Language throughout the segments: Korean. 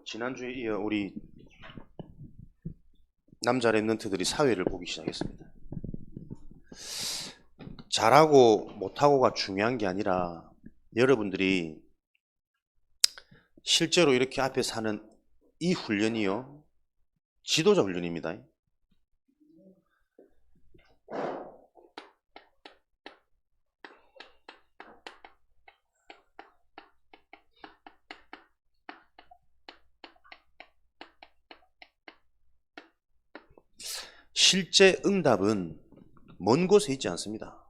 지난주에 이어 우리 남자 랩런트들이 사회를 보기 시작했습니다. 잘하고 못하고가 중요한 게 아니라 여러분들이 실제로 이렇게 앞에 사는 이 훈련이요, 지도자 훈련입니다. 실제 응답은 먼 곳에 있지 않습니다.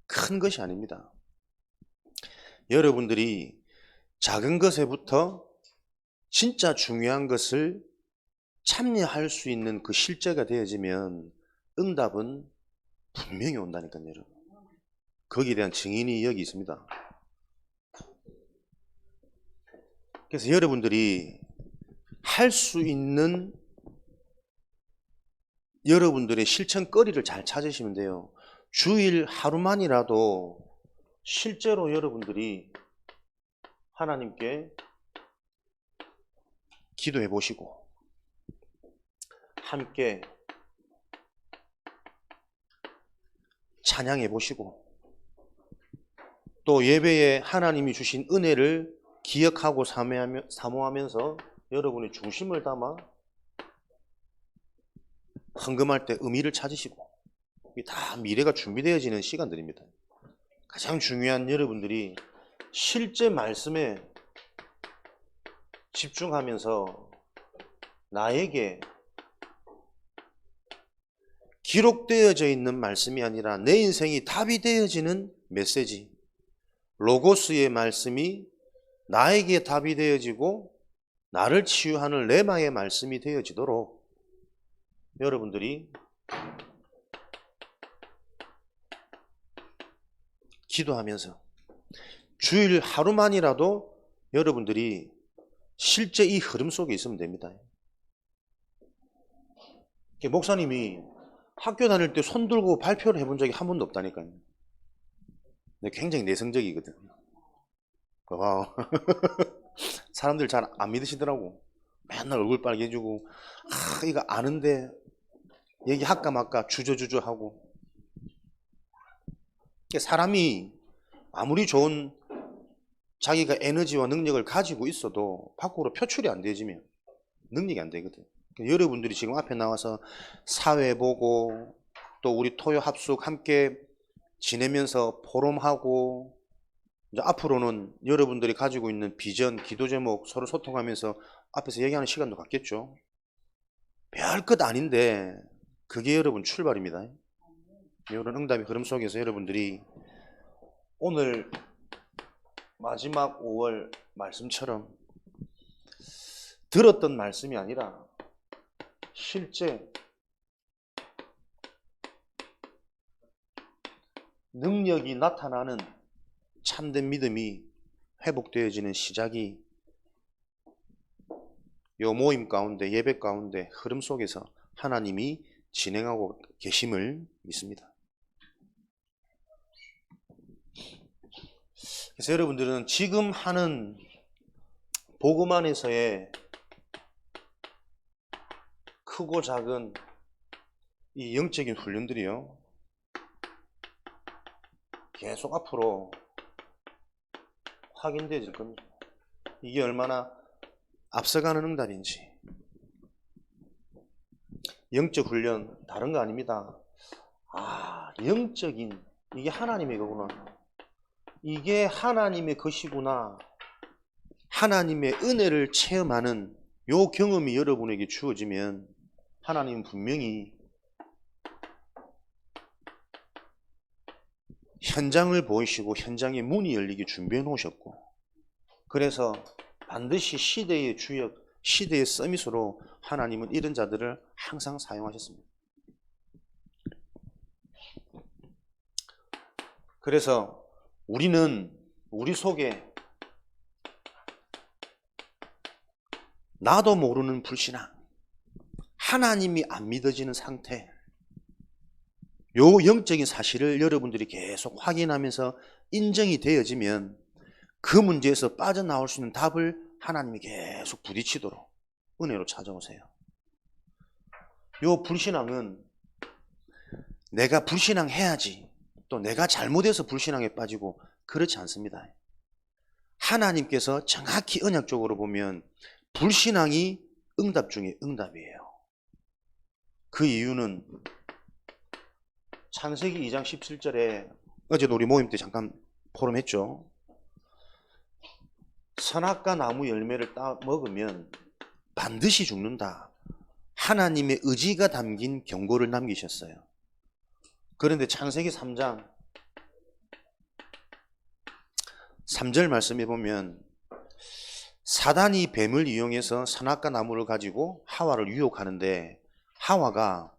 큰 것이 아닙니다. 여러분들이 작은 것에부터 진짜 중요한 것을 참여할 수 있는 그 실제가 되어지면 응답은 분명히 온다니까요, 여러분. 거기에 대한 증인이 여기 있습니다. 그래서 여러분들이 할 수 있는 여러분들의 실천거리를 잘 찾으시면 돼요. 주일 하루만이라도 실제로 여러분들이 하나님께 기도해 보시고 함께 찬양해 보시고 또 예배에 하나님이 주신 은혜를 기억하고 사모하면서 여러분의 중심을 담아 헌금할 때 의미를 찾으시고, 이게 다 미래가 준비되어지는 시간들입니다. 가장 중요한 여러분들이 실제 말씀에 집중하면서 나에게 기록되어져 있는 말씀이 아니라 내 인생이 답이 되어지는 메시지, 로고스의 말씀이 나에게 답이 되어지고 나를 치유하는 레마의 말씀이 되어지도록 여러분들이 기도하면서 주일 하루만이라도 여러분들이 실제 이 흐름 속에 있으면 됩니다. 목사님이 학교 다닐 때 손 들고 발표를 해본 적이 한 번도 없다니까요. 근데 굉장히 내성적이거든요. 사람들 잘 안 믿으시더라고. 맨날 얼굴 빨개지고 이거 아는데 얘기할까 말까 주저주저 하고. 사람이 아무리 좋은 자기가 에너지와 능력을 가지고 있어도 밖으로 표출이 안 되지면 능력이 안 되거든. 여러분들이 지금 앞에 나와서 사회 보고 또 우리 토요 합숙 함께 지내면서 포럼하고, 이제 앞으로는 여러분들이 가지고 있는 비전, 기도 제목 서로 소통하면서 앞에서 얘기하는 시간도 갖겠죠. 별것 아닌데 그게 여러분 출발입니다. 이런 응답의 흐름 속에서 여러분들이 오늘 마지막 5월 말씀처럼 들었던 말씀이 아니라 실제 능력이 나타나는 참된 믿음이 회복되어지는 시작이 요 모임 가운데, 예배 가운데 흐름 속에서 하나님이 진행하고 계심을 믿습니다. 그래서 여러분들은 지금 하는 복음 안에서의 크고 작은 이 영적인 훈련들이요, 계속 앞으로 확인되어질 겁니다. 이게 얼마나 앞서가는 응답인지. 영적 훈련 다른 거 아닙니다. 영적인, 이게 하나님의 거구나, 이게 하나님의 것이구나, 하나님의 은혜를 체험하는 요 경험이 여러분에게 주어지면 하나님은 분명히 현장을 보이시고 현장의 문이 열리게 준비해 놓으셨고, 그래서 반드시 시대의 주역, 시대의 서밋으로 하나님은 이런 자들을 항상 사용하셨습니다. 그래서 우리는 우리 속에 나도 모르는 불신앙, 하나님이 안 믿어지는 상태, 요 영적인 사실을 여러분들이 계속 확인하면서 인정이 되어지면 그 문제에서 빠져나올 수 있는 답을 하나님이 계속 부딪히도록 은혜로 찾아오세요. 요 불신앙은 내가 불신앙해야지, 또 내가 잘못해서 불신앙에 빠지고 그렇지 않습니다. 하나님께서 정확히 언약적으로 보면 불신앙이 응답 중에 응답이에요. 그 이유는 창세기 2장 17절에 어제도 우리 모임 때 잠깐 포럼했죠. 선악과 나무 열매를 따 먹으면 반드시 죽는다. 하나님의 의지가 담긴 경고를 남기셨어요. 그런데 창세기 3장 3절 말씀해 보면 사단이 뱀을 이용해서 선악과 나무를 가지고 하와를 유혹하는데 하와가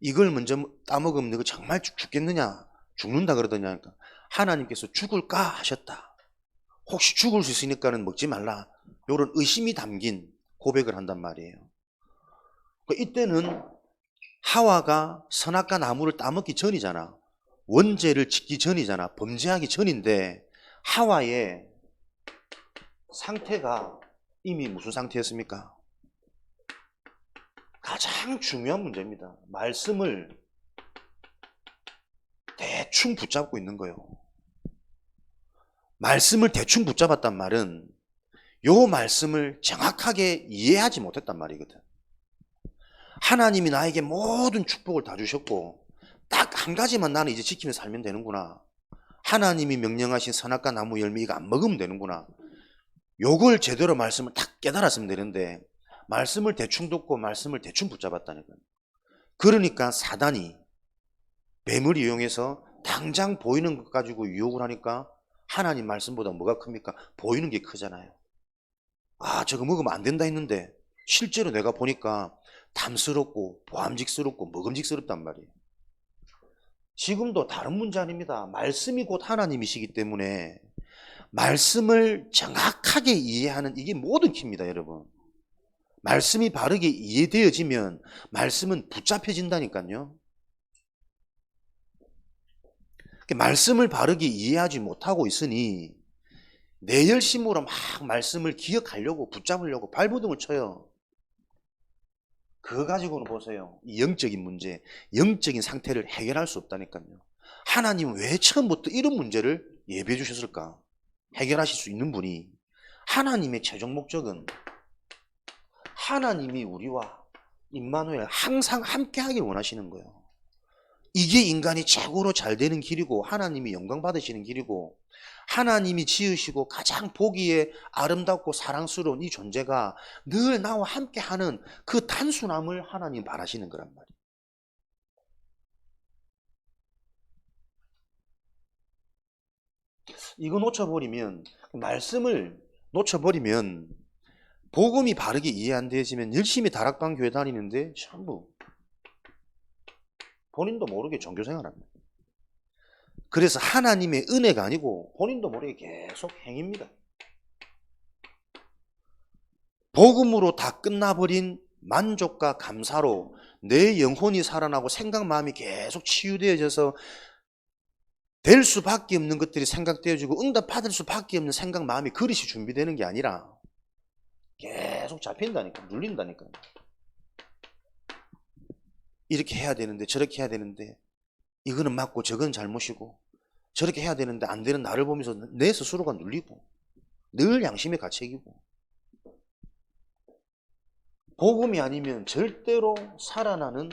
이걸 먼저 따먹으면 너가 정말 죽겠느냐, 죽는다 그러더냐니까 하나님께서 죽을까 하셨다. 혹시 죽을 수 있으니까는 먹지 말라. 이런 의심이 담긴 고백을 한단 말이에요. 이때는 하와가 선악과 나무를 따먹기 전이잖아. 원죄를 짓기 전이잖아. 범죄하기 전인데 하와의 상태가 이미 무슨 상태였습니까? 가장 중요한 문제입니다. 말씀을 대충 붙잡고 있는 거예요. 말씀을 대충 붙잡았단 말은 요 말씀을 정확하게 이해하지 못했단 말이거든. 하나님이 나에게 모든 축복을 다 주셨고 딱 한 가지만 나는 이제 지키며 살면 되는구나. 하나님이 명령하신 선악과 나무 열매 이거 안 먹으면 되는구나. 요걸 제대로 말씀을 딱 깨달았으면 되는데 말씀을 대충 듣고 말씀을 대충 붙잡았다니까요. 그러니까 사단이 뱀을 이용해서 당장 보이는 것 가지고 유혹을 하니까 하나님 말씀보다 뭐가 큽니까? 보이는 게 크잖아요. 아, 저거 먹으면 안 된다 했는데 실제로 내가 보니까 탐스럽고 보암직스럽고 먹음직스럽단 말이에요. 지금도 다른 문제 아닙니다. 말씀이 곧 하나님이시기 때문에 말씀을 정확하게 이해하는 이게 모든 키입니다, 여러분. 말씀이 바르게 이해되어지면 말씀은 붙잡혀진다니까요. 말씀을 바르게 이해하지 못하고 있으니 내 열심으로 막 말씀을 기억하려고 붙잡으려고 발버둥을 쳐요. 그거 가지고는 보세요. 이 영적인 문제, 영적인 상태를 해결할 수 없다니까요. 하나님은 왜 처음부터 이런 문제를 예비해 주셨을까? 해결하실 수 있는 분이 하나님의 최종 목적은 하나님이 우리와 임마누엘 항상 함께하길 원하시는 거예요. 이게 인간이 최고로 잘 되는 길이고 하나님이 영광 받으시는 길이고 하나님이 지으시고 가장 보기에 아름답고 사랑스러운 이 존재가 늘 나와 함께하는 그 단순함을 하나님 바라시는 거란 말이에요. 이거 놓쳐버리면 말씀을 놓쳐버리면 복음이 바르게 이해 안 되어지면 열심히 다락방 교회 다니는데 전부 본인도 모르게 종교생활합니다. 그래서 하나님의 은혜가 아니고 본인도 모르게 계속 행입니다. 복음으로 다 끝나버린 만족과 감사로 내 영혼이 살아나고 생각 마음이 계속 치유되어져서 될 수밖에 없는 것들이 생각되어지고 응답받을 수밖에 없는 생각 마음이 그릇이 준비되는 게 아니라 계속 잡힌다니까, 눌린다니까. 이렇게 해야 되는데 저렇게 해야 되는데 이거는 맞고 저건 잘못이고 저렇게 해야 되는데 안 되는 나를 보면서 내 스스로가 눌리고 늘 양심의 가책이고 복음이 아니면 절대로 살아나는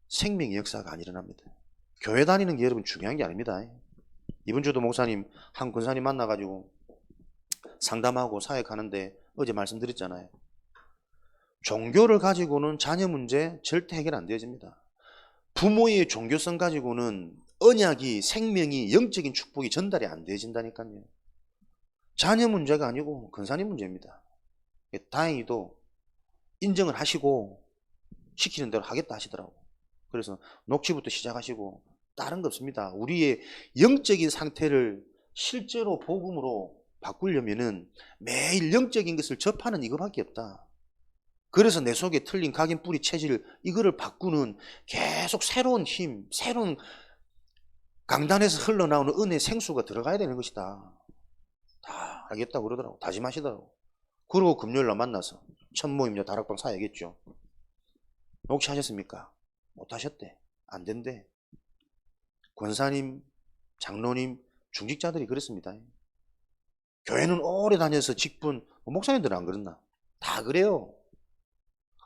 생명의 역사가 안 일어납니다. 교회 다니는 게 여러분 중요한 게 아닙니다. 이번 주도 목사님 한 권사님 만나가지고 상담하고 사역하는데 어제 말씀드렸잖아요. 종교를 가지고는 자녀 문제 절대 해결 안 되어집니다. 부모의 종교성 가지고는 언약이 생명이 영적인 축복이 전달이 안 되어진다니까요. 자녀 문제가 아니고 권사님 문제입니다. 다행히도 인정을 하시고 시키는 대로 하겠다 하시더라고. 그래서 녹취부터 시작하시고 다른 거 없습니다. 우리의 영적인 상태를 실제로 복음으로 바꾸려면은 매일 영적인 것을 접하는 이거밖에 없다. 그래서 내 속에 틀린 각인 뿌리 체질 이거를 바꾸는 계속 새로운 힘, 새로운 강단에서 흘러나오는 은혜 생수가 들어가야 되는 것이다. 다 알겠다고 그러더라고. 다짐하시더라고. 그리고 금요일날 만나서 첫 모임이자 다락방 사야겠죠. 혹시 하셨습니까? 못하셨대. 안 된대. 권사님, 장로님, 중직자들이 그렇습니다. 교회는 오래 다녀서 직분, 목사님들은 안 그렇나? 다 그래요.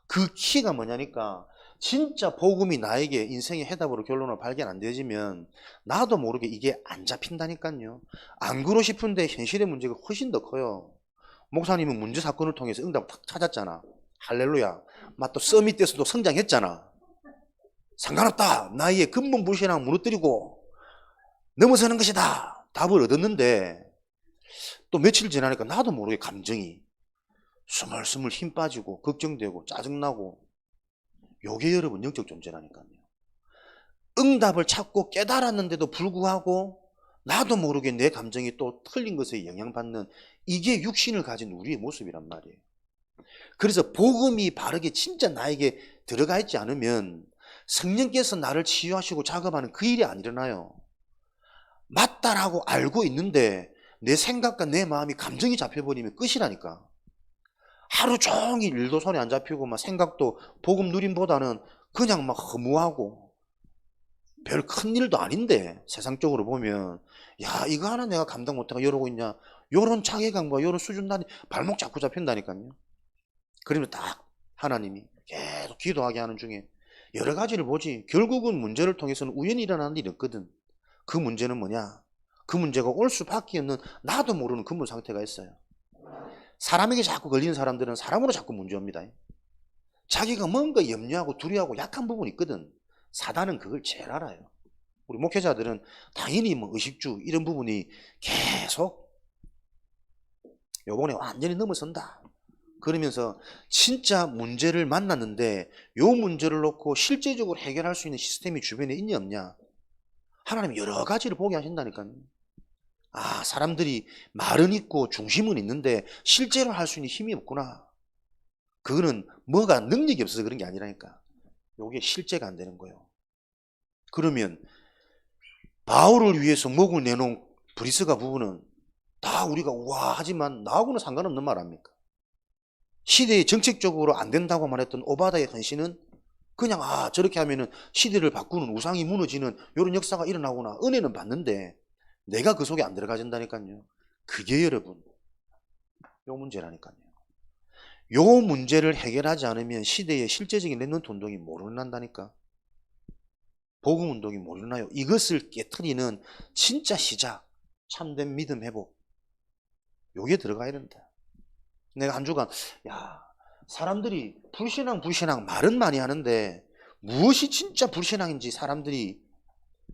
그 키가 뭐냐니까 진짜 복음이 나에게 인생의 해답으로 결론을 발견 안 되어지면 나도 모르게 이게 안 잡힌다니까요. 안 그러고 싶은데 현실의 문제가 훨씬 더 커요. 목사님은 문제 사건을 통해서 응답을 탁 찾았잖아. 할렐루야. 또 서밋 때서도 성장했잖아. 상관없다. 나의 근본 불신앙 무너뜨리고 넘어서는 것이다. 답을 얻었는데 또 며칠 지나니까 나도 모르게 감정이 스물스물 힘 빠지고 걱정되고 짜증나고 요게 여러분 영적 존재라니까요. 응답을 찾고 깨달았는데도 불구하고 나도 모르게 내 감정이 또 틀린 것에 영향받는 이게 육신을 가진 우리의 모습이란 말이에요. 그래서 복음이 바르게 진짜 나에게 들어가 있지 않으면 성령께서 나를 치유하시고 작업하는 그 일이 안 일어나요. 맞다라고 알고 있는데 내 생각과 내 마음이 감정이 잡혀버리면 끝이라니까. 하루 종일 일도 손에 안 잡히고 막 생각도 복음 누림보다는 그냥 막 허무하고 별 큰 일도 아닌데 세상적으로 보면 야 이거 하나 내가 감당 못하고 이러고 있냐 요런 자괴감과 요런 수준단이 발목 잡고 잡힌다니까요. 그러면 딱 하나님이 계속 기도하게 하는 중에 여러 가지를 보지 결국은 문제를 통해서는 우연히 일어나는 일이 없거든. 그 문제는 뭐냐? 그 문제가 올 수밖에 없는 나도 모르는 근본 상태가 있어요. 사람에게 자꾸 걸리는 사람들은 사람으로 자꾸 문제옵니다. 자기가 뭔가 염려하고 두려워하고 약한 부분이 있거든. 사단은 그걸 제일 알아요. 우리 목회자들은 당연히 뭐 의식주 이런 부분이 계속 요번에 완전히 넘어선다. 그러면서 진짜 문제를 만났는데 요 문제를 놓고 실제적으로 해결할 수 있는 시스템이 주변에 있냐 없냐. 하나님이 여러 가지를 보게 하신다니까요. 아, 사람들이 말은 있고 중심은 있는데 실제로 할 수 있는 힘이 없구나. 그거는 뭐가 능력이 없어서 그런 게 아니라니까. 요게 실제가 안 되는 거예요. 그러면 바울을 위해서 목을 내놓은 브리스가 부부는 다 우리가 우아하지만 나하고는 상관없는 말 아닙니까? 시대에 정책적으로 안 된다고 말했던 오바다의 헌신은 그냥 저렇게 하면은 시대를 바꾸는 우상이 무너지는 이런 역사가 일어나구나. 은혜는 받는데 내가 그 속에 안 들어가진다니까요. 그게 여러분 요 문제라니까요. 요 문제를 해결하지 않으면 시대의 실제적인 랩런트 운동이 못 일어난다니까. 복음 운동이 못 일어나요. 이것을 깨트리는 진짜 시작, 참된 믿음 회복, 요게 들어가야 된다. 내가 한 주간 사람들이 불신앙 말은 많이 하는데 무엇이 진짜 불신앙인지 사람들이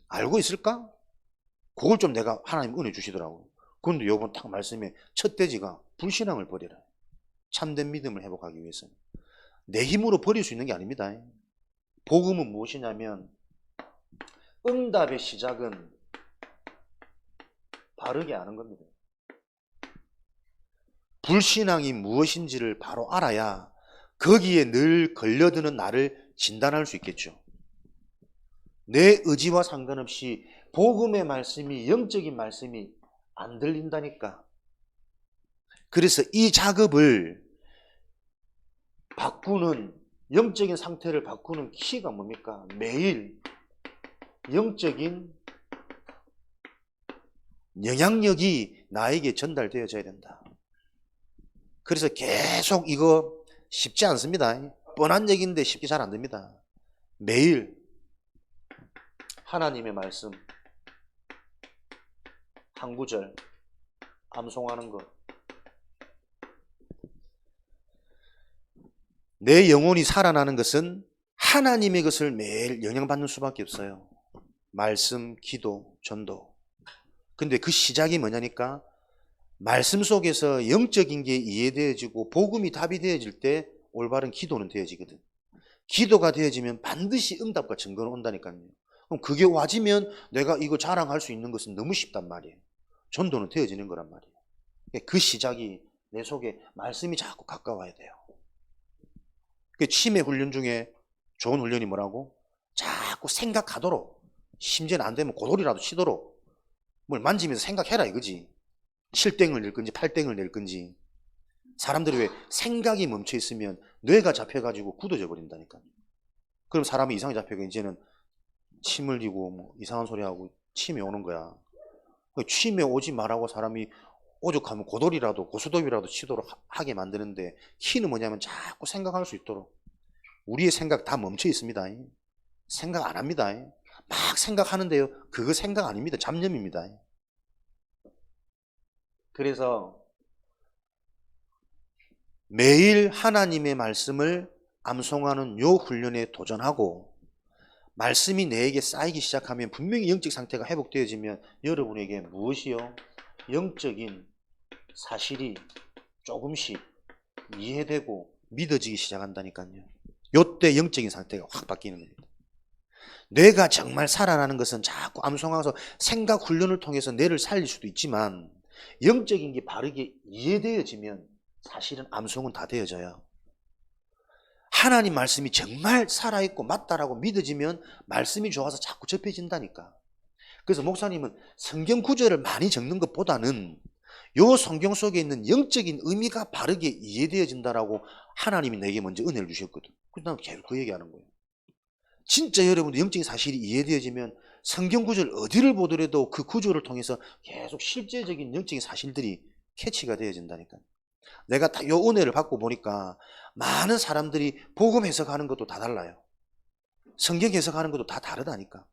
알고 있을까? 그걸 좀 내가 하나님 은혜 주시더라고요. 그런데 요번 딱 말씀에 첫 대지가 불신앙을 버려라. 참된 믿음을 회복하기 위해서는 내 힘으로 버릴 수 있는 게 아닙니다. 복음은 무엇이냐면 응답의 시작은 바르게 아는 겁니다. 불신앙이 무엇인지를 바로 알아야 거기에 늘 걸려드는 나를 진단할 수 있겠죠. 내 의지와 상관없이 복음의 말씀이 영적인 말씀이 안 들린다니까. 그래서 이 작업을 바꾸는 영적인 상태를 바꾸는 키가 뭡니까? 매일 영적인 영향력이 나에게 전달되어져야 된다. 그래서 계속 이거 쉽지 않습니다. 뻔한 얘기인데 쉽게 잘 안 됩니다. 매일 하나님의 말씀 한 구절 암송하는 것. 내 영혼이 살아나는 것은 하나님의 것을 매일 영향받는 수밖에 없어요. 말씀, 기도, 전도. 근데 그 시작이 뭐냐니까 말씀 속에서 영적인 게 이해되어지고 복음이 답이 되어질 때 올바른 기도는 되어지거든. 기도가 되어지면 반드시 응답과 증거는 온다니까요. 그럼 그게 와지면 내가 이거 자랑할 수 있는 것은 너무 쉽단 말이에요. 전도는 되어지는 거란 말이에요. 그 시작이 내 속에 말씀이 자꾸 가까워야 돼요. 그 치매 훈련 중에 좋은 훈련이 뭐라고? 자꾸 생각하도록, 심지어는 안 되면 고돌이라도 치도록 뭘 만지면서 생각해라 이거지. 7땡을 낼 건지 8땡을 낼 건지 사람들이 왜 생각이 멈춰 있으면 뇌가 잡혀가지고 굳어져 버린다니까요. 그럼 사람이 이상이 잡혀가 이제는 침 흘리고 뭐 이상한 소리 하고 침이 오는 거야. 침에 오지 말라고 사람이 오죽하면 고돌이라도 고수톱이라도 치도록 하게 만드는데, 키는 뭐냐면 자꾸 생각할 수 있도록. 우리의 생각 다 멈춰 있습니다. 생각 안 합니다. 막 생각하는데요, 그거 생각 아닙니다. 잡념입니다. 그래서 매일 하나님의 말씀을 암송하는 요 훈련에 도전하고, 말씀이 내게 쌓이기 시작하면 분명히 영적 상태가 회복되어지면 여러분에게 무엇이요? 영적인 사실이 조금씩 이해되고 믿어지기 시작한다니까요. 요때 영적인 상태가 확 바뀌는 겁니다. 뇌가 정말 살아나는 것은 자꾸 암송하면서 생각 훈련을 통해서 뇌를 살릴 수도 있지만, 영적인 게 바르게 이해되어지면 사실은 암송은 다 되어져요. 하나님 말씀이 정말 살아있고 맞다라고 믿어지면 말씀이 좋아서 자꾸 접해진다니까. 그래서 목사님은 성경 구절을 많이 적는 것보다는 요 성경 속에 있는 영적인 의미가 바르게 이해되어진다라고 하나님이 내게 먼저 은혜를 주셨거든. 그래서 난 계속 그 얘기하는 거예요. 진짜 여러분들 영적인 사실이 이해되어지면 성경 구절 어디를 보더라도 그 구절을 통해서 계속 실제적인 영적인 사실들이 캐치가 되어진다니까요. 내가 딱 요 은혜를 받고 보니까 많은 사람들이 복음 해석하는 것도 다 달라요. 성경 해석하는 것도 다 다르다니까.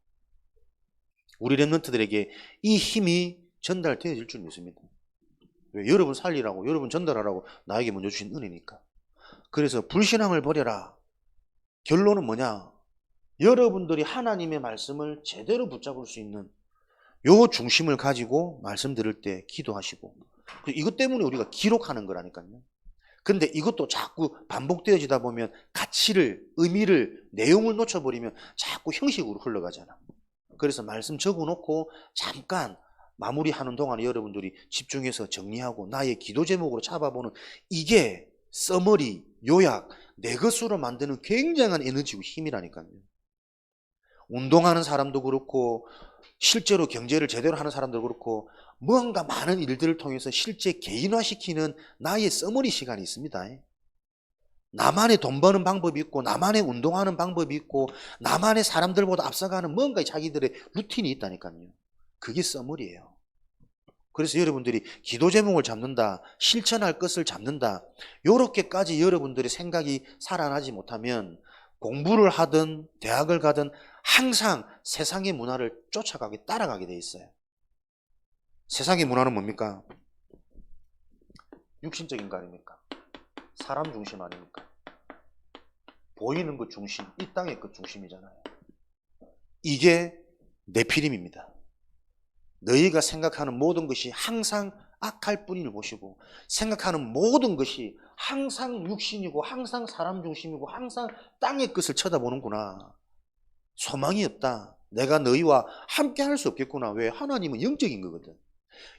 우리 렘넌트들에게 이 힘이 전달되어질 줄 믿습니다. 왜? 여러분 살리라고, 여러분 전달하라고 나에게 먼저 주신 은혜니까. 그래서 불신앙을 버려라. 결론은 뭐냐? 여러분들이 하나님의 말씀을 제대로 붙잡을 수 있는 요 중심을 가지고 말씀 들을 때 기도하시고, 이것 때문에 우리가 기록하는 거라니까요. 근데 이것도 자꾸 반복되어지다 보면 가치를, 의미를, 내용을 놓쳐버리면 자꾸 형식으로 흘러가잖아. 그래서 말씀 적어놓고 잠깐 마무리하는 동안에 여러분들이 집중해서 정리하고 나의 기도 제목으로 잡아보는, 이게 써머리, 요약, 내 것으로 만드는 굉장한 에너지고 힘이라니까요. 운동하는 사람도 그렇고 실제로 경제를 제대로 하는 사람도 그렇고 뭔가 많은 일들을 통해서 실제 개인화시키는 나의 써머리 시간이 있습니다. 나만의 돈 버는 방법이 있고, 나만의 운동하는 방법이 있고, 나만의 사람들보다 앞서가는 뭔가 자기들의 루틴이 있다니까요. 그게 써머리예요. 그래서 여러분들이 기도 제목을 잡는다, 실천할 것을 잡는다, 요렇게까지 여러분들의 생각이 살아나지 못하면 공부를 하든 대학을 가든 항상 세상의 문화를 쫓아가게, 따라가게 돼 있어요. 세상의 문화는 뭡니까? 육신적인 거 아닙니까? 사람 중심 아닙니까? 보이는 것 중심, 이 땅의 것 중심이잖아요. 이게 네피림입니다. 너희가 생각하는 모든 것이 항상 악할 뿐임을 보시고, 생각하는 모든 것이 항상 육신이고 항상 사람 중심이고 항상 땅의 것을 쳐다보는구나. 소망이 없다. 내가 너희와 함께 할 수 없겠구나. 왜? 하나님은 영적인 거거든.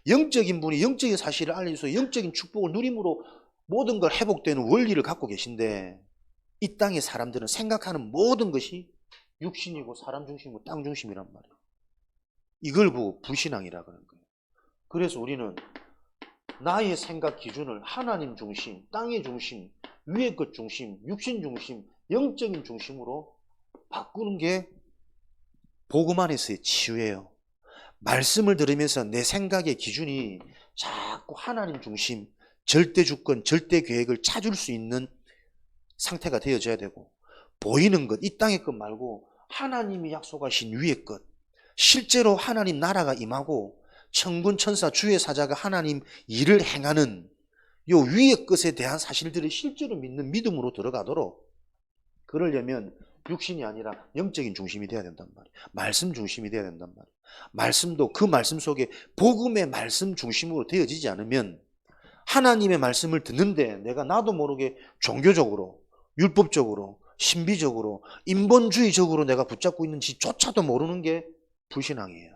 영적인 분이 영적인 사실을 알려줘서 영적인 축복을 누림으로 모든 걸 회복되는 원리를 갖고 계신데, 이 땅의 사람들은 생각하는 모든 것이 육신이고 사람 중심이고 땅 중심이란 말이에요. 이걸 보고 불신앙이라 그러는 거예요. 그래서 우리는 나의 생각 기준을 하나님 중심, 땅의 중심, 위의 것 중심, 육신 중심, 영적인 중심으로 바꾸는 게 복음 안에서의 치유예요. 말씀을 들으면서 내 생각의 기준이 자꾸 하나님 중심, 절대 주권, 절대 계획을 찾을 수 있는 상태가 되어져야 되고, 보이는 것, 이 땅의 것 말고 하나님이 약속하신 위의 것, 실제로 하나님 나라가 임하고 천군 천사 주의 사자가 하나님 일을 행하는 요 위의 것에 대한 사실들을 실제로 믿는 믿음으로 들어가도록, 그러려면 육신이 아니라 영적인 중심이 돼야 된단 말이에요. 말씀 중심이 돼야 된단 말이에요. 말씀도 그 말씀 속에 복음의 말씀 중심으로 되어지지 않으면, 하나님의 말씀을 듣는데 내가 나도 모르게 종교적으로, 율법적으로, 신비적으로, 인본주의적으로 내가 붙잡고 있는지조차도 모르는 게 불신앙이에요.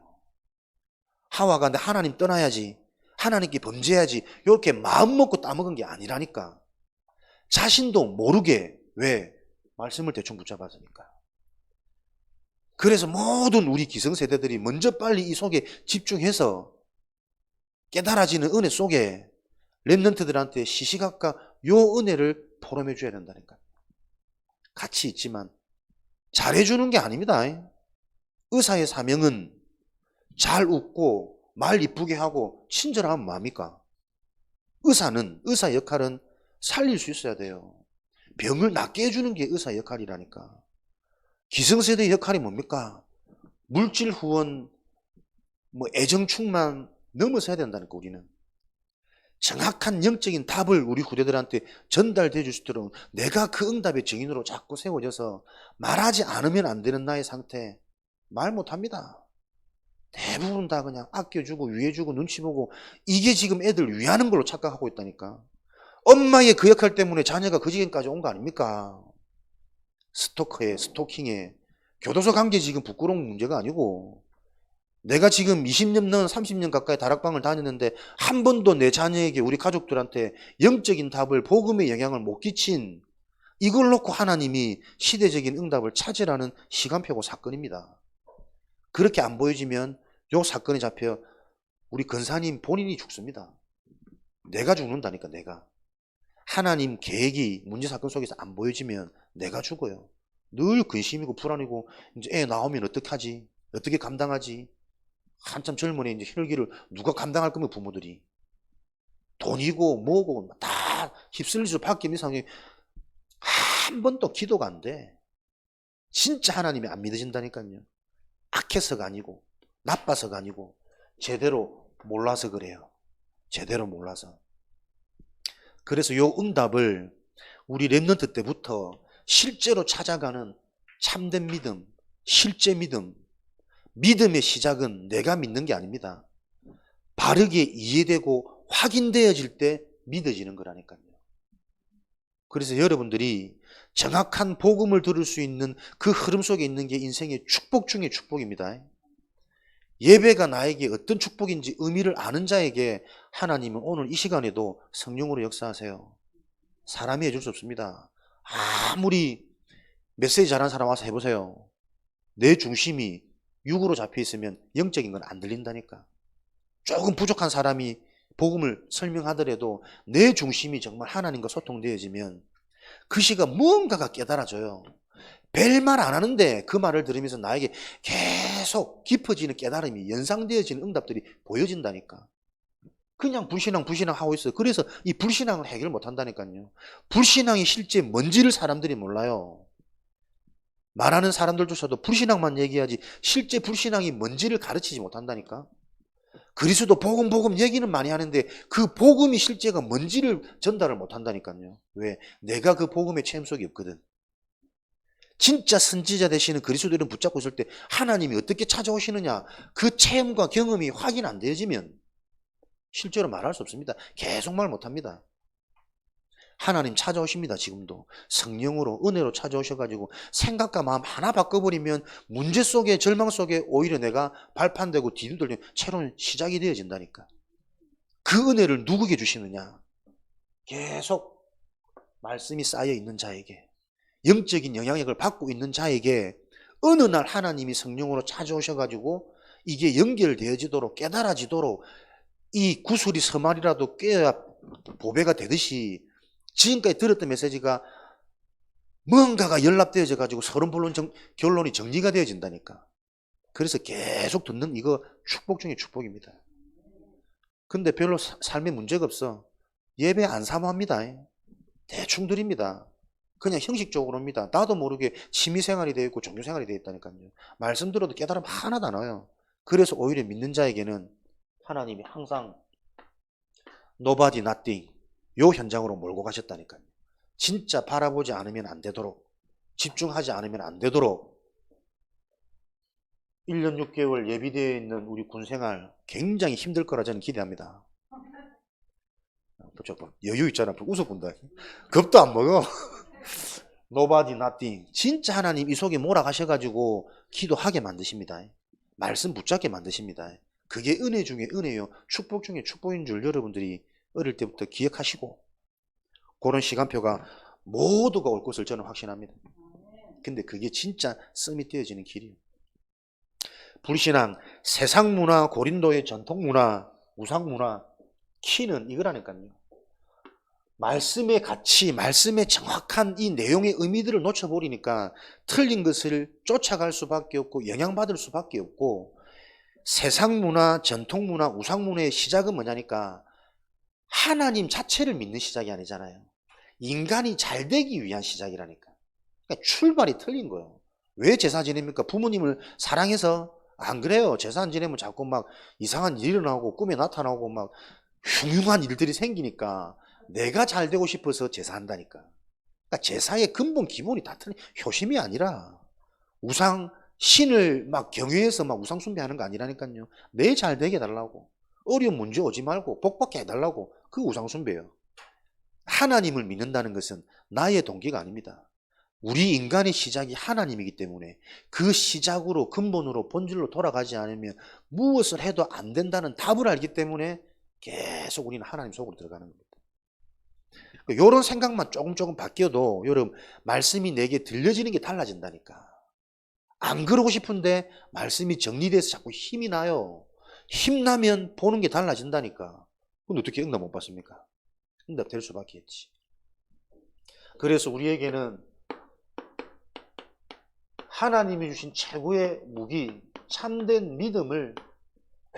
하와가 내 하나님 떠나야지, 하나님께 범죄해야지 이렇게 마음 먹고 따먹은 게 아니라니까. 자신도 모르게. 왜? 말씀을 대충 붙잡았으니까. 그래서 모든 우리 기성세대들이 먼저 빨리 이 속에 집중해서 깨달아지는 은혜 속에 랩런트들한테 시시각각 요 은혜를 포럼해 줘야 된다니까. 같이 있지만 잘해주는 게 아닙니다. 의사의 사명은 잘 웃고 말 이쁘게 하고 친절하면 뭐합니까? 의사의 역할은 살릴 수 있어야 돼요. 병을 낫게 해주는 게 의사의 역할이라니까. 기성세대의 역할이 뭡니까? 물질 후원, 애정 충만 넘어서야 된다니까, 우리는. 정확한 영적인 답을 우리 후대들한테 전달돼 줄 수 있도록 내가 그 응답의 증인으로 자꾸 세워져서 말하지 않으면 안 되는 나의 상태, 말 못합니다. 대부분 다 그냥 아껴주고 위해주고 눈치 보고 이게 지금 애들 위하는 걸로 착각하고 있다니까. 엄마의 그 역할 때문에 자녀가 그 지경까지 온 거 아닙니까? 스토킹에 교도소 간 게 지금 부끄러운 문제가 아니고, 내가 지금 20년 넘은 30년 가까이 다락방을 다녔는데 한 번도 내 자녀에게, 우리 가족들한테 영적인 답을, 복음의 영향을 못 끼친, 이걸 놓고 하나님이 시대적인 응답을 찾으라는 시간표고 사건입니다. 그렇게 안 보여지면 요 사건이 잡혀 우리 근사님 본인이 죽습니다. 내가 죽는다니까, 내가. 하나님 계획이 문제 사건 속에서 안 보여지면 내가 죽어요. 늘 근심이고 불안이고, 이제 애 나오면 어떡하지? 어떻게 감당하지? 한참 젊은 애 이제 혈기를 누가 감당할 거면 부모들이. 돈이고 뭐고 다 휩쓸릴 수밖에 없는 상황에 한 번도 기도가 안 돼. 진짜 하나님이 안 믿어진다니까요. 악해서가 아니고 나빠서가 아니고 제대로 몰라서 그래요. 제대로 몰라서. 그래서 요 응답을 우리 랩런트 때부터 실제로 찾아가는 참된 믿음, 실제 믿음, 믿음의 시작은 내가 믿는 게 아닙니다. 바르게 이해되고 확인되어질 때 믿어지는 거라니까요. 그래서 여러분들이 정확한 복음을 들을 수 있는 그 흐름 속에 있는 게 인생의 축복 중의 축복입니다. 예배가 나에게 어떤 축복인지 의미를 아는 자에게 하나님은 오늘 이 시간에도 성령으로 역사하세요. 사람이 해줄 수 없습니다. 아무리 메시지 잘하는 사람 와서 해보세요. 내 중심이 육으로 잡혀 있으면 영적인 건 안 들린다니까. 조금 부족한 사람이 복음을 설명하더라도 내 중심이 정말 하나님과 소통되어지면 그 시간 무언가가 깨달아져요. 별말 안 하는데 그 말을 들으면서 나에게 계속 깊어지는 깨달음이, 연상되어지는 응답들이 보여진다니까. 그냥 불신앙 하고 있어요. 그래서 이 불신앙을 해결 못 한다니까요. 불신앙이 실제 뭔지를 사람들이 몰라요. 말하는 사람들조차도 불신앙만 얘기하지 실제 불신앙이 뭔지를 가르치지 못한다니까. 그리스도 복음 얘기는 많이 하는데 그 복음이 실제가 뭔지를 전달을 못한다니까요. 왜? 내가 그 복음의 체험 속에 없거든. 진짜 선지자 되시는 그리스도를 붙잡고 있을 때 하나님이 어떻게 찾아오시느냐, 그 체험과 경험이 확인 안 되어지면 실제로 말할 수 없습니다. 계속 말 못합니다. 하나님 찾아오십니다. 지금도 성령으로, 은혜로 찾아오셔가지고 생각과 마음 하나 바꿔버리면 문제 속에, 절망 속에 오히려 내가 발판되고 뒤두들리면 새로운 시작이 되어진다니까. 그 은혜를 누구에게 주시느냐? 계속 말씀이 쌓여 있는 자에게, 영적인 영향력을 받고 있는 자에게 어느 날 하나님이 성령으로 찾아오셔가지고 이게 연결되어지도록, 깨달아지도록 이 구슬이 서말이라도 꿰야 보배가 되듯이 지금까지 들었던 메시지가 뭔가가 연락되어져 가지고 결론이 정리가 되어진다니까. 그래서 계속 듣는 이거 축복 중에 축복입니다. 근데 별로 삶에 문제가 없어. 예배 안 사모합니다. 대충 드립니다. 그냥 형식적으로입니다. 나도 모르게 취미생활이 되어 있고 종교생활이 되어 있다니까요. 말씀 들어도 깨달음 하나도 안 와요. 그래서 오히려 믿는 자에게는 하나님이 항상 nobody, nothing 요 현장으로 몰고 가셨다니까요. 진짜 바라보지 않으면 안 되도록, 집중하지 않으면 안 되도록 1년 6개월 예비되어 있는 우리 군생활 굉장히 힘들 거라 저는 기대합니다. 여유 있잖아. 웃어본다. 겁도 안 먹어. nobody, nothing. 진짜 하나님 이 속에 몰아가셔가지고 기도하게 만드십니다. 말씀 붙잡게 만드십니다. 그게 은혜 중에 은혜요, 축복 중에 축복인 줄 여러분들이 어릴 때부터 기억하시고, 그런 시간표가 모두가 올 것을 저는 확신합니다. 근데 그게 진짜 썸이 되어지는 길이에요. 불신앙, 세상 문화, 고린도의 전통 문화, 우상 문화, 키는 이거라니까요. 말씀의 가치, 말씀의 정확한 이 내용의 의미들을 놓쳐버리니까 틀린 것을 쫓아갈 수밖에 없고 영향받을 수밖에 없고, 세상 문화, 전통 문화, 우상 문화의 시작은 뭐냐니까 하나님 자체를 믿는 시작이 아니잖아요. 인간이 잘 되기 위한 시작이라니까. 그러니까 출발이 틀린 거예요. 왜 제사 지냅니까? 부모님을 사랑해서? 안 그래요. 제사 안 지내면 자꾸 막 이상한 일이 일어나고 꿈에 나타나고 막 흉흉한 일들이 생기니까 내가 잘 되고 싶어서 제사한다니까. 그러니까 제사의 근본 기본이 다 틀린, 효심이 아니라 우상, 신을 막 경외해서 막 우상 숭배하는 거 아니라니까요. 내 잘 되게 해달라고. 어려운 문제 오지 말고 복받게 해달라고. 그 우상 숭배예요. 하나님을 믿는다는 것은 나의 동기가 아닙니다. 우리 인간의 시작이 하나님이기 때문에 그 시작으로 근본으로 본질로 돌아가지 않으면 무엇을 해도 안 된다는 답을 알기 때문에 계속 우리는 하나님 속으로 들어가는 겁니다. 이런 생각만 조금 바뀌어도 여러분 말씀이 내게 들려지는 게 달라진다니까. 안 그러고 싶은데 말씀이 정리돼서 자꾸 힘이 나요. 힘나면 보는 게 달라진다니까. 근데 어떻게 응답 못 받습니까? 응답 될 수밖에 없지. 그래서 우리에게는 하나님이 주신 최고의 무기, 참된 믿음을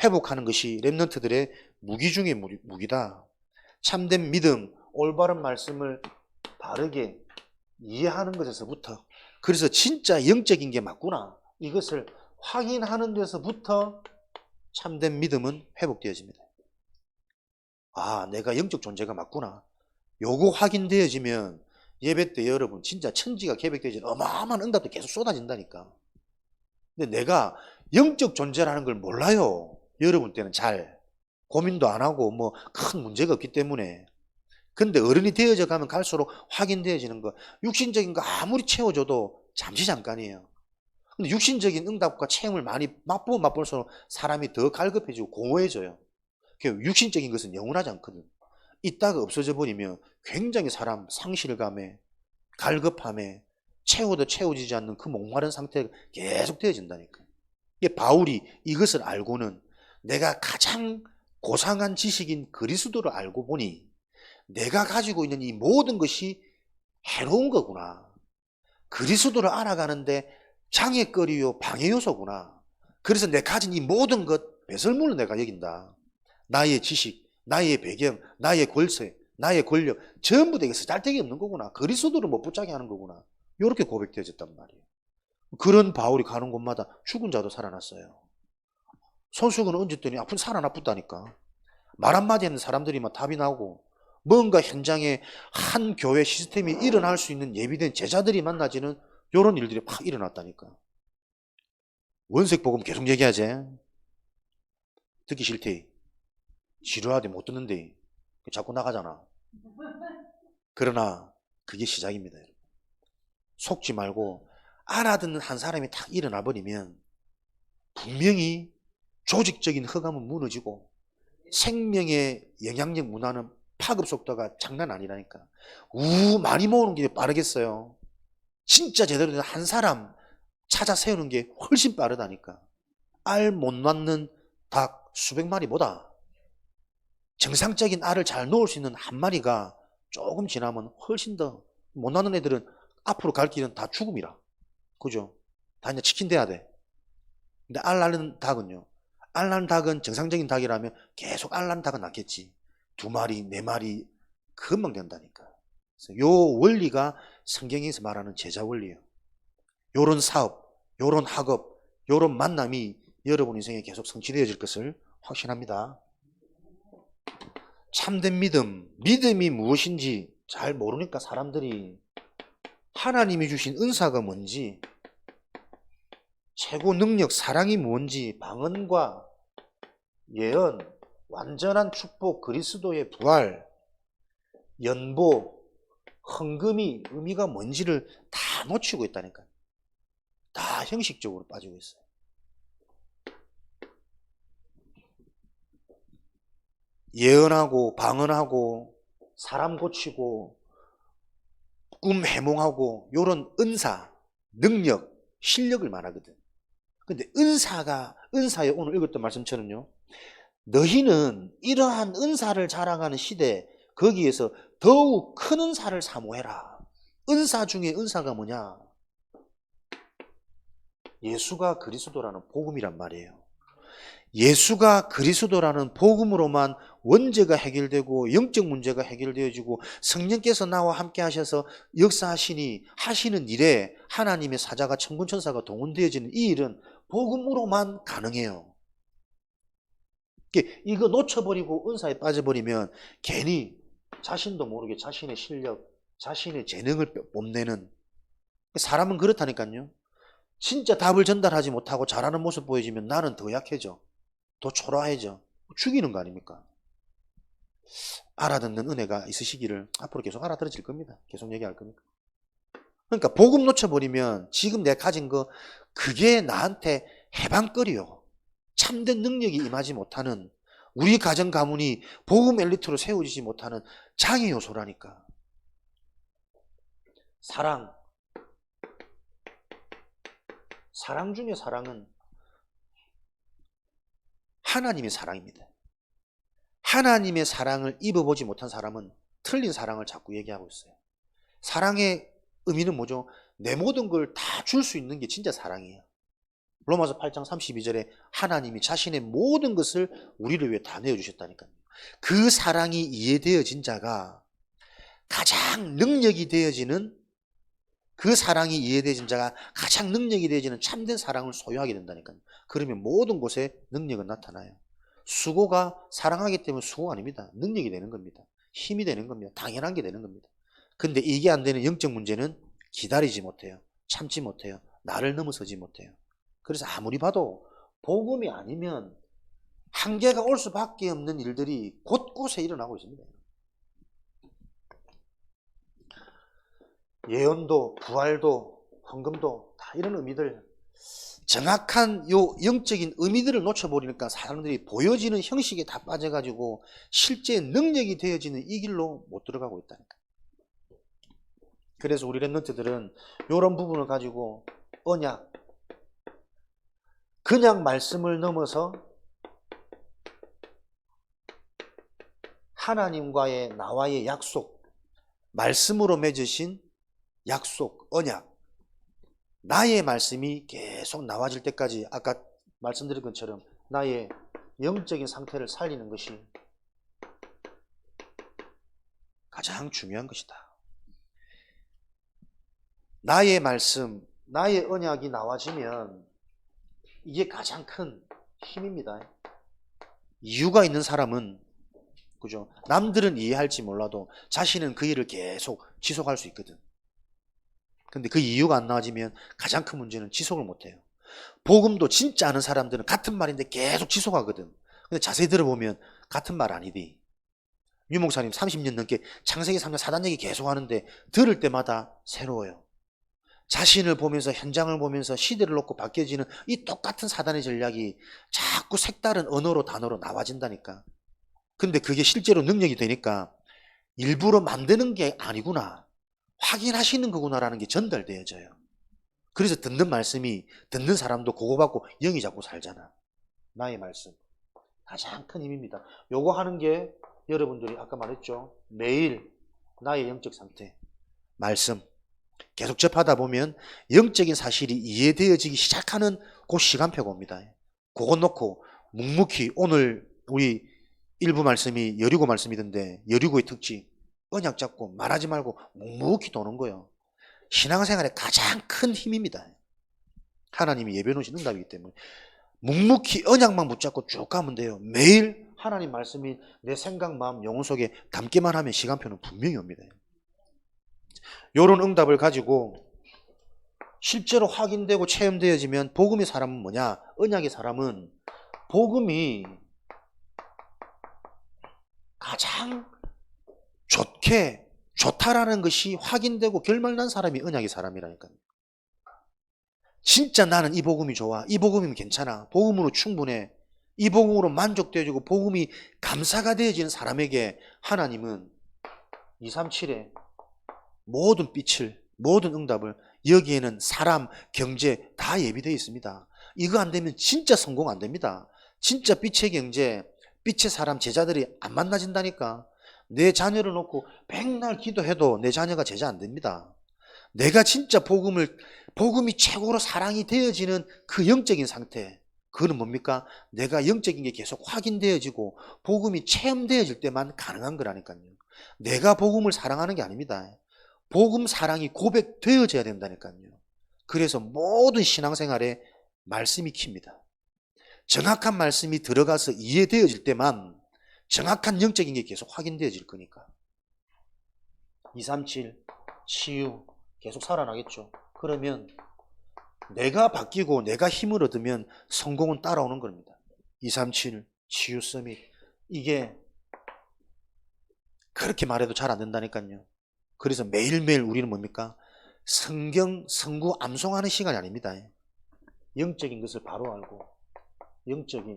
회복하는 것이 렘넌트들의 무기 중의 무기다. 참된 믿음, 올바른 말씀을 바르게 이해하는 것에서부터, 그래서 진짜 영적인 게 맞구나, 이것을 확인하는 데서부터 참된 믿음은 회복되어집니다. 아, 내가 영적 존재가 맞구나. 요거 확인되어지면 예배 때 여러분 진짜 천지가 개벽되어지는 어마어마한 응답도 계속 쏟아진다니까. 근데 내가 영적 존재라는 걸 몰라요. 여러분 때는 잘 고민도 안 하고 뭐 큰 문제가 없기 때문에. 근데 어른이 되어져 가면 갈수록 확인되어지는 거, 육신적인 거 아무리 채워줘도 잠시 잠깐이에요. 근데 육신적인 응답과 체험을 많이 맛보면 맛볼수록 사람이 더 갈급해지고 공허해져요. 육신적인 것은 영원하지 않거든. 있다가 없어져 버리면 굉장히 사람 상실감에, 갈급함에, 채워도 채워지지 않는 그 목마른 상태가 계속 되어진다니까. 이게 바울이 이것을 알고는 내가 가장 고상한 지식인 그리스도를 알고 보니 내가 가지고 있는 이 모든 것이 해로운 거구나. 그리스도를 알아가는데 장애거리요, 방해 요소구나. 그래서 내가 가진 이 모든 것 배설물로 내가 여긴다. 나의 지식, 나의 배경, 나의 권세, 나의 권력 전부 다 이게 쓰잘데기 없는 거구나. 그리스도를 못 붙잡게 하는 거구나. 이렇게 고백되어졌단 말이에요. 그런 바울이 가는 곳마다 죽은 자도 살아났어요. 손수건을 얹었더니 아픈 살아났다니까. 말 한마디 하는 사람들이 막 답이 나오고, 뭔가 현장에 한 교회 시스템이 일어날 수 있는 예비된 제자들이 만나지는 이런 일들이 팍 일어났다니까. 원색복음 계속 얘기하지. 듣기 싫대. 지루하대, 못 듣는데 자꾸 나가잖아. 그러나 그게 시작입니다. 여러분. 속지 말고 알아듣는 한 사람이 딱 일어나 버리면 분명히 조직적인 허감은 무너지고 생명의 영향력 문화는 파급 속도가 장난 아니라니까. 많이 모으는 게 빠르겠어요. 진짜 제대로 된 한 사람 찾아 세우는 게 훨씬 빠르다니까. 알 못 낳는 닭 수백 마리보다 정상적인 알을 잘 놓을 수 있는 한 마리가 조금 지나면 훨씬 더 못 낳는 애들은 앞으로 갈 길은 다 죽음이라. 그죠? 다 이제 치킨 돼야 돼. 근데 알 낳는 닭은요. 알 낳는 닭은 정상적인 닭이라면 계속 알 낳는 닭은 낳겠지. 2마리, 4마리 금방 된다니까. 그래서 요 원리가 성경에서 말하는 제자 원리예요. 요런 사업, 요런 학업, 요런 만남이 여러분 인생에 계속 성취되어질 것을 확신합니다. 참된 믿음, 믿음이 무엇인지 잘 모르니까 사람들이 하나님이 주신 은사가 뭔지, 최고 능력, 사랑이 뭔지, 방언과 예언, 완전한 축복, 그리스도의 부활, 연보, 헌금이 의미가 뭔지를 다 놓치고 있다니까요. 다 형식적으로 빠지고 있어요. 예언하고 방언하고 사람 고치고 꿈 해몽하고 이런 은사, 능력, 실력을 말하거든. 근데 은사에 오늘 읽었던 말씀처럼요. 너희는 이러한 은사를 자랑하는 시대, 거기에서 더욱 큰 은사를 사모해라. 은사 중에 은사가 뭐냐? 예수가 그리스도라는 복음이란 말이에요. 예수가 그리스도라는 복음으로만 원죄가 해결되고 영적 문제가 해결되어지고 성령께서 나와 함께 하셔서 역사하시니 하시는 일에 하나님의 사자가 천군천사가 동원되어지는 이 일은 복음으로만 가능해요. 이거 놓쳐버리고 은사에 빠져버리면 괜히 자신도 모르게 자신의 실력, 자신의 재능을 뽐내는, 사람은 그렇다니까요. 진짜 답을 전달하지 못하고 잘하는 모습 보여지면 나는 더 약해져, 더 초라해져, 죽이는 거 아닙니까? 알아듣는 은혜가 있으시기를. 앞으로 계속 알아들어질 겁니다. 계속 얘기할 겁니다. 그러니까 복음 놓쳐버리면 지금 내가 가진 거 그게 나한테 해방거리요. 참된 능력이 임하지 못하는, 우리 가정 가문이 복음 엘리트로 세워지지 못하는 장애 요소라니까. 사랑 중에 사랑은 하나님의 사랑입니다. 하나님의 사랑을 입어보지 못한 사람은 틀린 사랑을 자꾸 얘기하고 있어요. 사랑의 의미는 뭐죠? 내 모든 걸 다 줄 수 있는 게 진짜 사랑이에요. 로마서 8장 32절에 하나님이 자신의 모든 것을 우리를 위해 다 내어주셨다니까요. 그 사랑이 이해되어진 자가 가장 능력이 되어지는, 그 사랑이 이해되어진 자가 가장 능력이 되어지는 참된 사랑을 소유하게 된다니까요. 그러면 모든 곳에 능력은 나타나요. 수고가 사랑하기 때문에 수고가 아닙니다. 능력이 되는 겁니다. 힘이 되는 겁니다. 당연한 게 되는 겁니다. 근데 이게 안 되는 영적 문제는 기다리지 못해요. 참지 못해요. 나를 넘어서지 못해요. 그래서 아무리 봐도 복음이 아니면 한계가 올 수밖에 없는 일들이 곳곳에 일어나고 있습니다. 예언도, 부활도, 헌금도 다 이런 의미들, 정확한 요 영적인 의미들을 놓쳐버리니까 사람들이 보여지는 형식에 다 빠져가지고 실제 능력이 되어지는 이 길로 못 들어가고 있다니까. 그래서 우리 랩런트들은 이런 부분을 가지고 언약, 그냥 말씀을 넘어서 하나님과의 나와의 약속, 말씀으로 맺으신 약속, 언약, 나의 말씀이 계속 나와질 때까지 아까 말씀드린 것처럼 나의 영적인 상태를 살리는 것이 가장 중요한 것이다. 나의 말씀, 나의 언약이 나와지면 이게 가장 큰 힘입니다. 이유가 있는 사람은, 그죠? 남들은 이해할지 몰라도 자신은 그 일을 계속 지속할 수 있거든. 근데 그 이유가 안 나와지면 가장 큰 문제는 지속을 못해요. 복음도 진짜 아는 사람들은 같은 말인데 계속 지속하거든. 근데 자세히 들어보면 같은 말 아니디. 유 목사님 30년 넘게 창세기 3장 사단 얘기 계속 하는데 들을 때마다 새로워요. 자신을 보면서, 현장을 보면서 시대를 놓고 바뀌어지는 이 똑같은 사단의 전략이 자꾸 색다른 언어로, 단어로 나와진다니까. 근데 그게 실제로 능력이 되니까 일부러 만드는 게 아니구나, 확인하시는 거구나라는 게 전달되어져요. 그래서 듣는 말씀이, 듣는 사람도 그거 받고 영이 자꾸 살잖아. 나의 말씀 가장 큰 힘입니다. 요거 하는 게 여러분들이 아까 말했죠, 매일 나의 영적 상태, 말씀 계속 접하다 보면 영적인 사실이 이해되어지기 시작하는 그 시간표가 옵니다. 그거 놓고 묵묵히, 오늘 우리 일부 말씀이 여리고 말씀이던데 여리고의 특징, 언약 잡고 말하지 말고 묵묵히 도는 거예요. 신앙생활의 가장 큰 힘입니다. 하나님이 예배 놓으신 응답이기 때문에 묵묵히 언약만 붙잡고 쭉 가면 돼요. 매일 하나님 말씀이 내 생각, 마음, 영혼 속에 담기만 하면 시간표는 분명히 옵니다. 이런 응답을 가지고 실제로 확인되고 체험되어지면 복음의 사람은 뭐냐? 언약의 사람은 복음이 가장 좋다라는 것이 확인되고 결말난 사람이 언약의 사람이라니까요. 진짜 나는 이 복음이 좋아, 이 복음이면 괜찮아, 복음으로 충분해, 이 복음으로 만족되어지고 복음이 감사가 되어지는 사람에게 하나님은 237에 모든 빛을, 모든 응답을, 여기에는 사람, 경제 다 예비되어 있습니다. 이거 안 되면 진짜 성공 안 됩니다. 진짜 빛의 경제, 빛의 사람, 제자들이 안 만나진다니까. 내 자녀를 놓고 백날 기도해도 내 자녀가 제자 안 됩니다. 내가 진짜 복음이 최고로 사랑이 되어지는 그 영적인 상태, 그거는 뭡니까? 내가 영적인 게 계속 확인되어지고 복음이 체험되어질 때만 가능한 거라니까요. 내가 복음을 사랑하는 게 아닙니다. 복음 사랑이 고백되어져야 된다니까요. 그래서 모든 신앙생활에 말씀이 킵니다. 정확한 말씀이 들어가서 이해되어질 때만 정확한 영적인 게 계속 확인되어질 거니까. 237 치유 계속 살아나겠죠. 그러면 내가 바뀌고 내가 힘을 얻으면 성공은 따라오는 겁니다. 237 치유 서밋, 이게 그렇게 말해도 잘 안 된다니까요. 그래서 매일매일 우리는 뭡니까? 성경, 성구 암송하는 시간이 아닙니다. 영적인 것을 바로 알고 영적인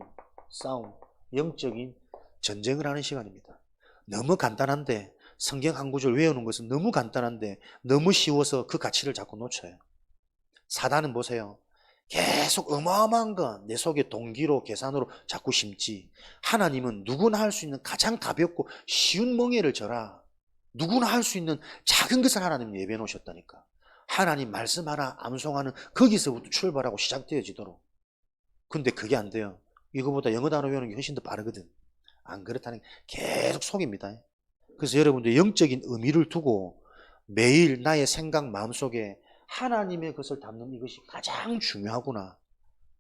싸움, 영적인 전쟁을 하는 시간입니다. 너무 간단한데, 성경 한 구절 외우는 것은 너무 간단한데 너무 쉬워서 그 가치를 자꾸 놓쳐요. 사단은 보세요. 계속 어마어마한 거 내 속에 동기로 계산으로 자꾸 심지. 하나님은 누구나 할 수 있는 가장 가볍고 쉬운 멍에를 져라. 누구나 할 수 있는 작은 것을 하나님 예배해 놓으셨다니까. 하나님 말씀 하나 암송하는 거기서부터 출발하고 시작되어지도록. 근데 그게 안 돼요. 이거보다 영어 단어 외우는 게 훨씬 더 빠르거든. 안 그렇다는 게 계속 속입니다. 그래서 여러분들 영적인 의미를 두고 매일 나의 생각 마음속에 하나님의 것을 담는 이것이 가장 중요하구나.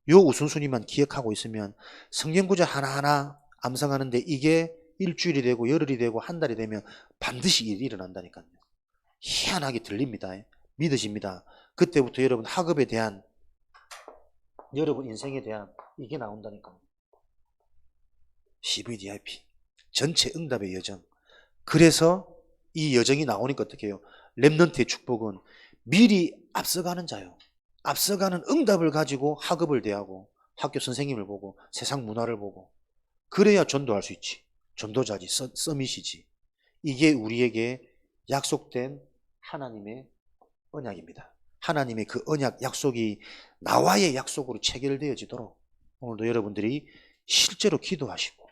요 우선순위만 기억하고 있으면 성경 구절 하나하나 암송하는데 이게 일주일이 되고 열흘이 되고 한 달이 되면 반드시 일이 일어난다니까요. 희한하게 들립니다. 믿어집니다. 그때부터 여러분 학업에 대한, 여러분 인생에 대한 이게 나온다니까요. CVDIP 전체 응답의 여정. 그래서 이 여정이 나오니까 어떻게 해요? 렘넌트의 축복은 미리 앞서가는 자요. 앞서가는 응답을 가지고 학업을 대하고 학교 선생님을 보고 세상 문화를 보고, 그래야 전도할 수 있지. 전도자지, 서밋이지. 이게 우리에게 약속된 하나님의 언약입니다. 하나님의 그 언약, 약속이 나와의 약속으로 체결되어지도록 오늘도 여러분들이 실제로 기도하시고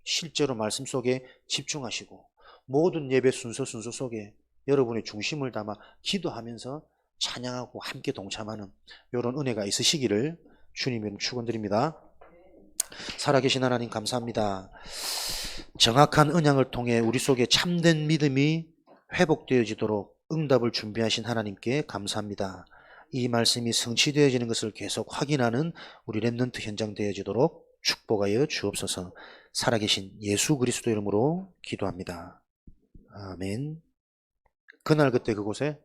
실제로 말씀 속에 집중하시고 모든 예배 순서 속에 여러분의 중심을 담아 기도하면서 찬양하고 함께 동참하는 이런 은혜가 있으시기를 주님의 축원드립니다. 살아계신 하나님 감사합니다. 정확한 언약을 통해 우리 속에 참된 믿음이 회복되어지도록 응답을 준비하신 하나님께 감사합니다. 이 말씀이 성취되어지는 것을 계속 확인하는 우리 렘넌트 현장 되어지도록 축복하여 주옵소서. 살아계신 예수 그리스도 이름으로 기도합니다. 아멘. 그날 그때 그곳에